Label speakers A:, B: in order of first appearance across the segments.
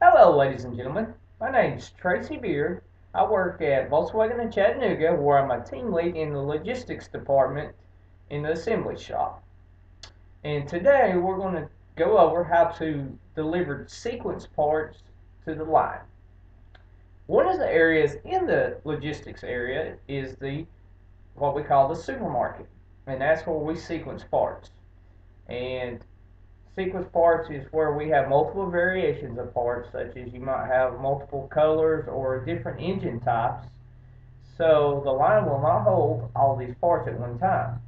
A: Hello, ladies and gentlemen. My name is Tracy Beard. I work at Volkswagen in Chattanooga, where I'm a team lead in the logistics department in the assembly shop. And today we're going to go over how to deliver sequence parts to the line. One of the areas in the logistics area is the what we call the supermarket, and that's where we sequence parts. And sequence parts is where we have multiple variations of parts, such as you might have multiple colors or different engine types. So the line will not hold all these parts at one time.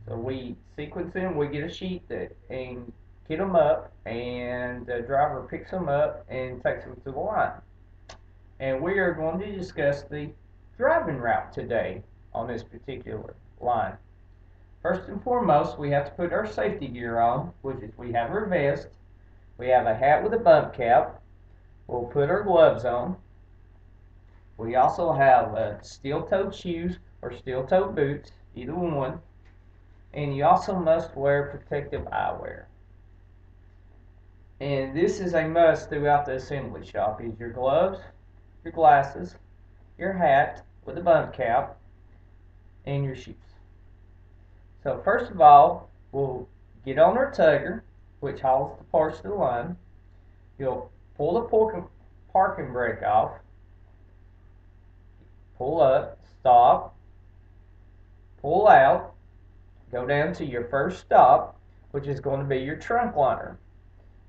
A: So we sequence them, we get a sheet and get them up, and the driver picks them up and takes them to the line. And we are going to discuss the driving route today on this particular line. First and foremost, we have to put our safety gear on, which is we have our vest, we have a hat with a bump cap, we'll put our gloves on. We also have steel-toed shoes or steel-toed boots, either one. And you also must wear protective eyewear. And this is a must throughout the assembly shop, is your gloves, your glasses, your hat with a bump cap, and your shoes. So first of all, we'll get on our tugger, which hauls the parts to the line. You'll pull the parking brake off, pull up, stop, pull out, go down to your first stop, which is going to be your trunk liner.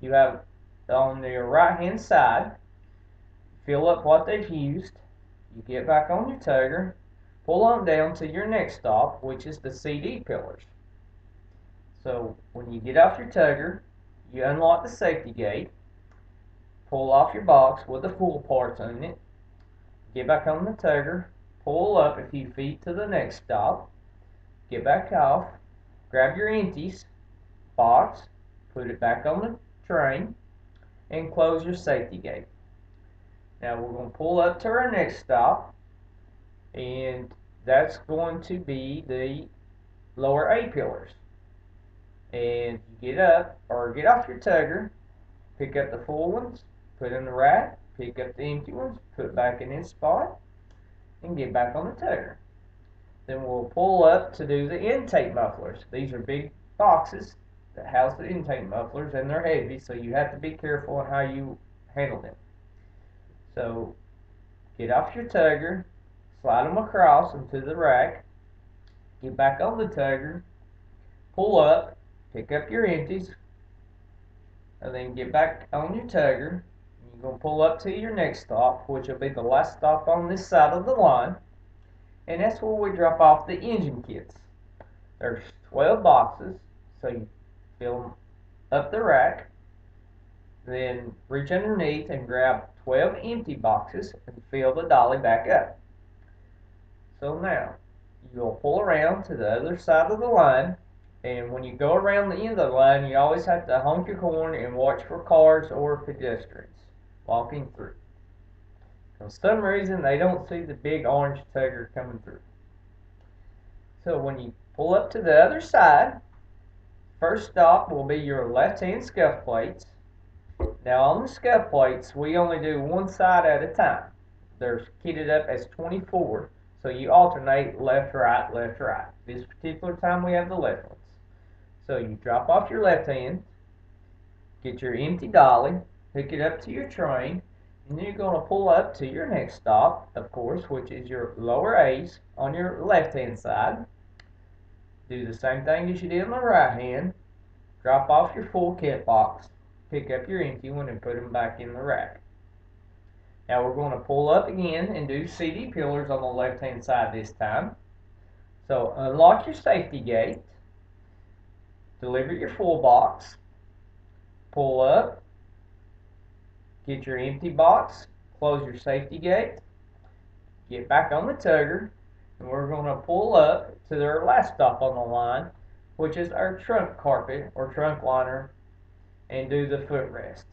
A: You have on your right hand side, fill up what they've used, you get back on your tugger, pull on down to your next stop, which is the CD pillars. So when you get off your tugger, you unlock the safety gate, pull off your box with the full parts on it, get back on the tugger, pull up a few feet to the next stop, get back off, grab your empties, box, put it back on the train, and close your safety gate. Now we're going to pull up to our next stop, and that's going to be the lower A pillars. And you get up or get off your tugger, pick up the full ones, put in the rack, pick up the empty ones, put back in its spot, and get back on the tugger. Then we'll pull up to do the intake mufflers. These are big boxes that house the intake mufflers, and they're heavy, so you have to be careful on how you handle them. So get off your tugger, slide them across into the rack, get back on the tugger, pull up, pick up your empties, and then get back on your tugger. You're going to pull up to your next stop, which will be the last stop on this side of the line, and that's where we drop off the engine kits. There's 12 boxes, so you fill them up the rack, then reach underneath and grab 12 empty boxes and fill the dolly back up. So now, you'll pull around to the other side of the line, and when you go around the end of the line, you always have to honk your horn and watch for cars or pedestrians walking through. For some reason, they don't see the big orange tugger coming through. So when you pull up to the other side, first stop will be your left-hand scuff plates. Now on the scuff plates, we only do one side at a time. They're kitted up as 24, so you alternate left, right, left, right. This particular time we have the left ones. So you drop off your left hand, get your empty dolly, hook it up to your train, and then you're going to pull up to your next stop, of course, which is your lower A's on your left-hand side. Do the same thing as you did on the right hand. Drop off your full kit box, pick up your empty one, and put them back in the rack. Now we're going to pull up again and do CD pillars on the left-hand side this time. So unlock your safety gate, deliver your full box, pull up, get your empty box, close your safety gate, get back on the tugger, and we're going to pull up to our last stop on the line, which is our trunk carpet or trunk liner, and do the footrest.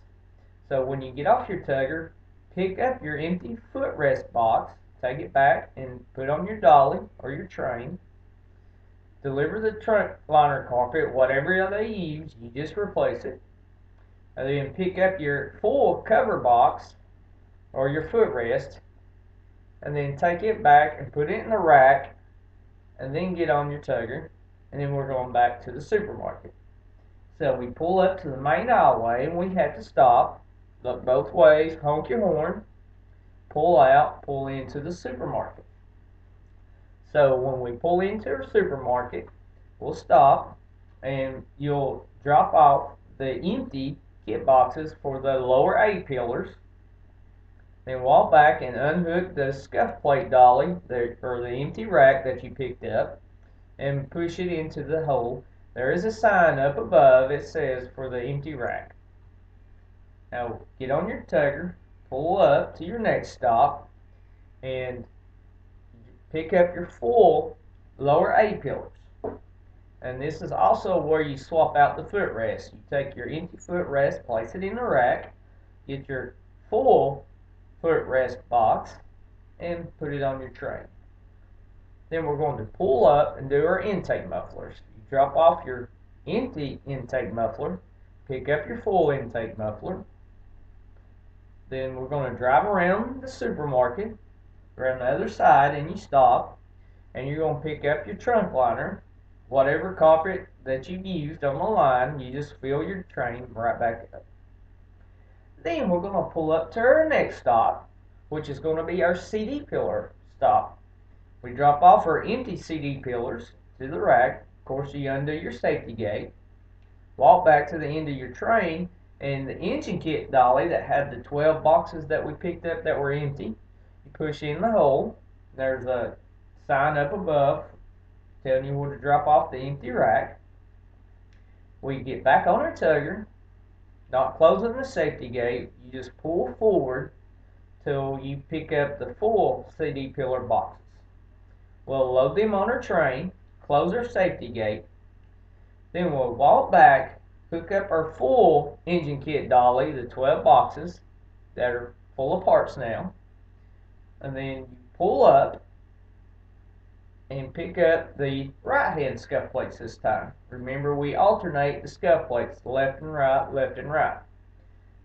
A: So when you get off your tugger, pick up your empty footrest box, take it back and put on your dolly or your train, deliver the trunk liner carpet, whatever they use, you just replace it. And then pick up your full cover box or your footrest, and then take it back and put it in the rack, and then get on your tugger, and then we're going back to the supermarket. So we pull up to the main aisleway, and we have to stop, look both ways, honk your horn, pull out, pull into the supermarket. So when we pull into our supermarket, we'll stop, and you'll drop off the empty kit boxes for the lower A pillars. Then walk back and unhook the scuff plate dolly, or the empty rack that you picked up, and push it into the hole. There is a sign up above. It says for the empty rack. Now get on your tugger, pull up to your next stop, and pick up your full lower A pillars. And this is also where you swap out the footrest. You take your empty footrest, place it in the rack, get your full footrest box, and put it on your tray. Then we're going to pull up and do our intake mufflers. You drop off your empty intake muffler, pick up your full intake muffler. Then we're going to drive around the supermarket, around the other side, and you stop, and you're going to pick up your trunk liner. Whatever carpet that you've used on the line, you just fill your train right back up. Then we're going to pull up to our next stop, which is going to be our CD pillar stop. We drop off our empty CD pillars to the rack. Of course, you undo your safety gate, walk back to the end of your train, and the engine kit dolly that had the 12 boxes that we picked up that were empty, you push in the hole. There's a sign up above telling you where to drop off the empty rack. We get back on our tugger, not closing the safety gate. You just pull forward till you pick up the full CD pillar boxes. We'll load them on our train, close our safety gate, then we'll walk back, hook up our full engine kit dolly, the 12 boxes that are full of parts now, and then you pull up and pick up the right hand scuff plates this time. Remember, we alternate the scuff plates, left and right, left and right.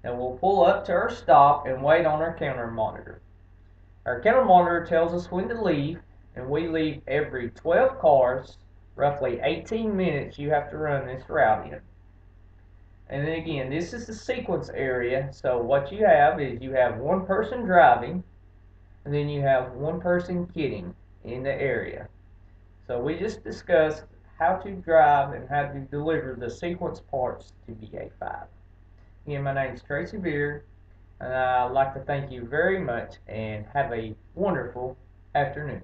A: And we'll pull up to our stop and wait on our counter monitor. Our counter monitor tells us when to leave, and we leave every 12 cars, roughly 18 minutes you have to run this route in. And then again, this is the sequence area, so what you have is you have one person driving, and then you have one person kitting in the area. So we just discussed how to drive and how to deliver the sequence parts to BA5. Again, my name is Tracy Beard, and I'd like to thank you very much and have a wonderful afternoon.